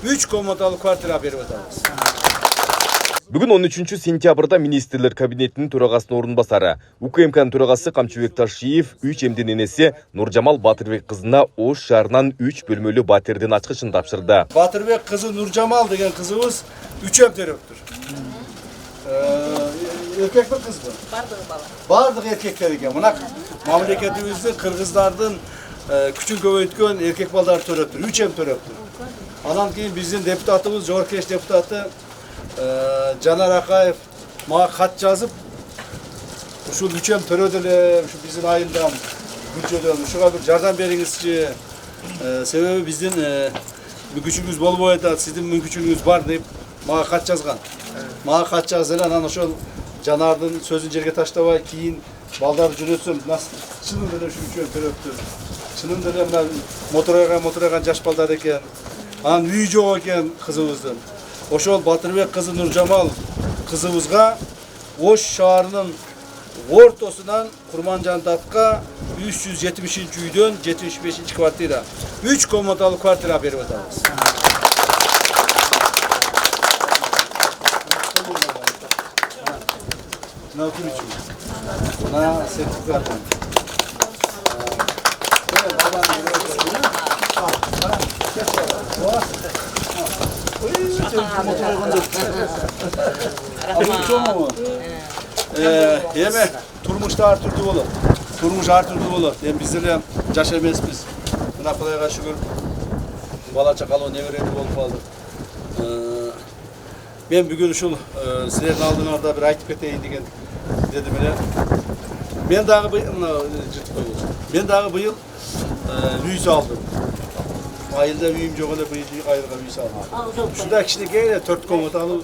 3 комнаталы квартира беріп жатамыз. Бүгін 13 сентябрда министрлер кабинетінің төрағасының орынбасары, УКМК төрағасы Камчыбек Ташиев 3 емден енесі Нуржамал Батырбек қызына Ош шаарынан 3 бөлмөлүү батирдин ачкычын тапшырды. Батырбек қызы Нуржамал деген қызыбыз 3 ем төрөп тұр. Еркек бір қыз бұл? Бардығы бала. Бардық еркектер екен. Мына мамлекетіміздің қырғыздардың күшін көбейткен еркек балдары төрөп тұр. 3 ем төрөп тұр. Анан кейін біздің депутатымыз, Жоркеш депутаты Жанар Акаев мага хат жазып, ушул 3 ем төрөдүлөр, ушу биздин айылдан күнчөдөн ушуга бир жардам бериңизчи. Себеби биздин мүмкүнчүлүгүбүз болбой атат, сиздин мүмкүнчүлүгүңүз бар деп мага хат жазган. Мага хат жазды, анан ошол Жанардын сөзүн жерге таштабай, кийин балдарды жөнөтсөм, чынында эле ушу 3 ем төрөптүр. Чынында эле мына моторайган жаш балдар экен. Анан үй жок экен кызыбыздын. Ошол Батырбек кызы Нуржамал кызыбызга Ош шаарынын ортосунан Курманжандатка 370-үйдөн 75-квартира 3 комнаталы квартира берип атабыз. Мына турчу. Мына сертификат. Эми турмушта ар түрдүү болот. Турмуш ар түрдүү болот. Эми биз деле жаш эмеспиз. Мына Кудайга шүгүр. Бала чакалуу неберелүү болуп калдык. Мен бүгүн ушул силердин алдыңарда бир айтып кетейин деген дедим эле. Мен дагы быйыл үй салдым. Айылда үйüm жок эле, быйыл айылга үй салдым. Ушундай кичинекей 4 комнаталуу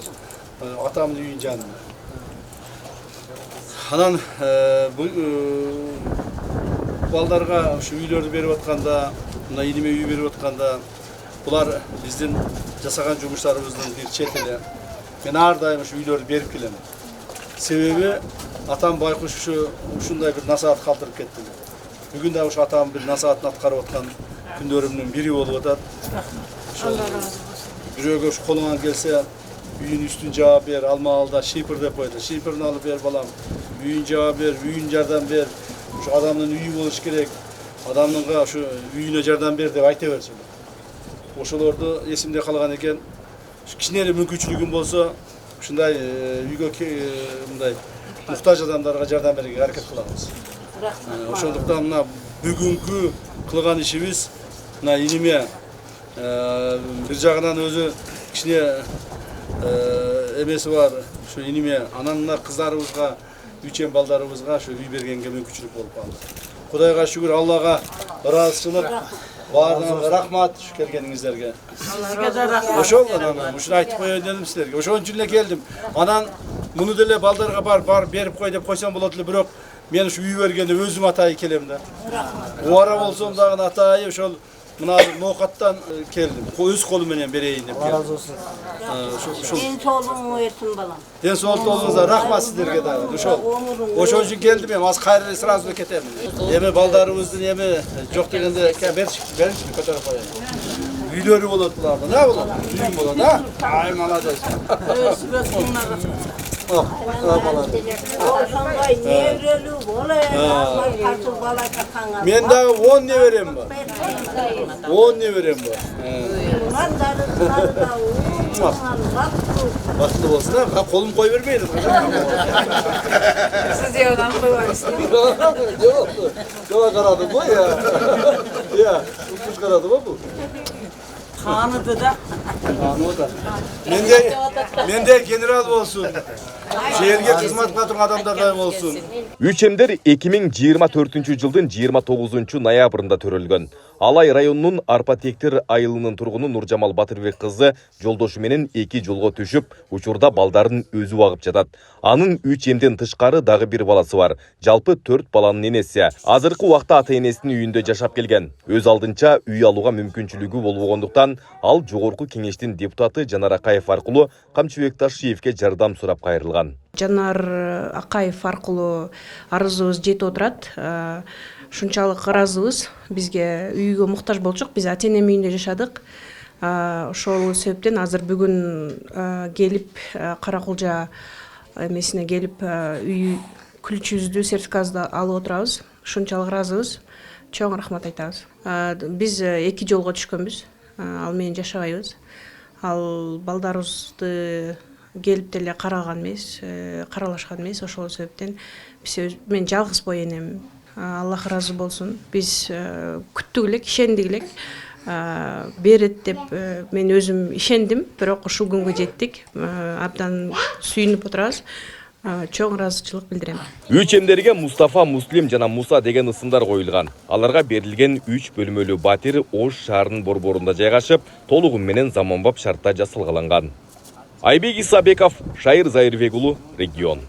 атамдын үйүнүн жанында. Анан балдарга ушу үйлөрдү берип атканда, мына иниме үй берип атканда, булар биздин жасаган жумуштарыбыздын бир чети. Мен ар дайым ушу үйлөрдү берип келем. Себеби атам байкуш ушундай бир насаат калтырып кетти. Бүгүн да ушу атам бир насаатын аткарып аткан күндөрүмдүн бири болуп атат. Бирөөгө ушу колуңан келсе, үйүн үстүн жаап бер, алма алда шипер деп койду. Шиперин алып бер балам. Үйүн жаап бер, үйүн жардам бер. Ушу адамдын үйү болуш керек. Адамдынга ушу үйүнө жардам бер деп айта берчү. Ошолорду эсимде калган экен. Кичине эле мүмкүнчүлүгүм болсо, ушундай үйгө мындай муктаж адамдарга жардам берүүгө аракет кылабыз. Ошондуктан мына бүгүнкү кылган ишибиз мына иниме бир жагынан өзү кичине эмеси бар, ушу иниме анан мына кыздарыбызга, 3 ем балдарыбызга ушу үй бергенге мүмкүнчүлүк болуп калды. Кудайга шүгүр, Аллага ыраазычылык, баарыңызга рахмат келгениңиздерге. Ошол анан ушуну айтып коеюн дедим силерге. Ошон үчүн эле келдим. Анан муну деле балдарга бар берип кой деп койсом болот эле, бирок мен ушу үй бергенде өзүм атайы келем да. Убара болсом дагы атайы ошол мына ноокаттан келдим. Өз колум менен берейин деп келдим. Разы болсун. Ден соолугуңа эртин балам. Ден соолугуңузга рахмат сиздерге дагы. Ошон үчүн келдим эми, азыр кайра сразу кетем. Эми балдарыбыздын эми жок дегенде берчи көтөрүп коеюн. Үйлөрү болот булардын, а болот? Үйүм болот, а? Ай, молодец. Ошондой неберелүү болот. Мен дагы 10 неберем бар. 10 неберем бар. Бактылуу болсун, а? Колум кой бербейди. Сиз ядан койбойсуз. Жок карадым го, я. Укуш карадым го бул. Каныды да. Менде генерал болсун. Жерге кызматка турган адамдардай болсун. 3 емдер 2024-жылдын 29 ноябрында төрөлгөн. Алай районунун Арпа Тектер айылынын тургуну Нуржамал Батырбек кызы жолдошу менен 2 жолго түшүп, учурда балдарын өзү багып жатат. Анын 3 емден тышкары дагы бир баласы бар. Жалпы 4 баланын энеси. Азыркы убакта ата энесинин үйүндө жашап келген. Өз алдынча үй алууга мүмкүнчүлүгү болбогондуктан, ал жогорку кеңештин депутаты Жанар Акаев аркылуу Камчыбек Ташиевке жардам сурап кайрылган. Жанар Акаев аркылуу арызыбыз жетип отурат. Шунчалык ыраазыбыз. Бизге үйгө муктаж болчук. Биз ата энем үйүндө жашадык. Ошол себептен азыр бүгүн келип Каракулжа эмесине келип үй күлчүбүздү сертификатыбызды алып отурабыз. Ушунчалык ыраазыбыз. Чоң рахмат айтабыз. Биз 2 жолго түшкөнбүз. Ал менен жашабайбыз. Ал балдарыбызды келип деле караган эмес, каралашкан эмес. Ошол себептен мен жалгыз бой энем. Аллах ыраазы болсун. Биз күттүк элек, ишендик элек. Берет деп мен өзүм ишендим, бирок ушул күнгө жеттик. Абдан сүйүнүп отурабыз. Чоң ыраазычылык билдирем. Үч эмдерге Мустафа, Муслим жана Муса деген ысымдар коюлган. Аларга берилген 3 бөлмөлүү батир Ош шаарынын борборунда жайгашып, толугу менен заманбап шартта жасалгаланган. Айбек Исабеков, Шайыр Зайырбек уулу, Регион.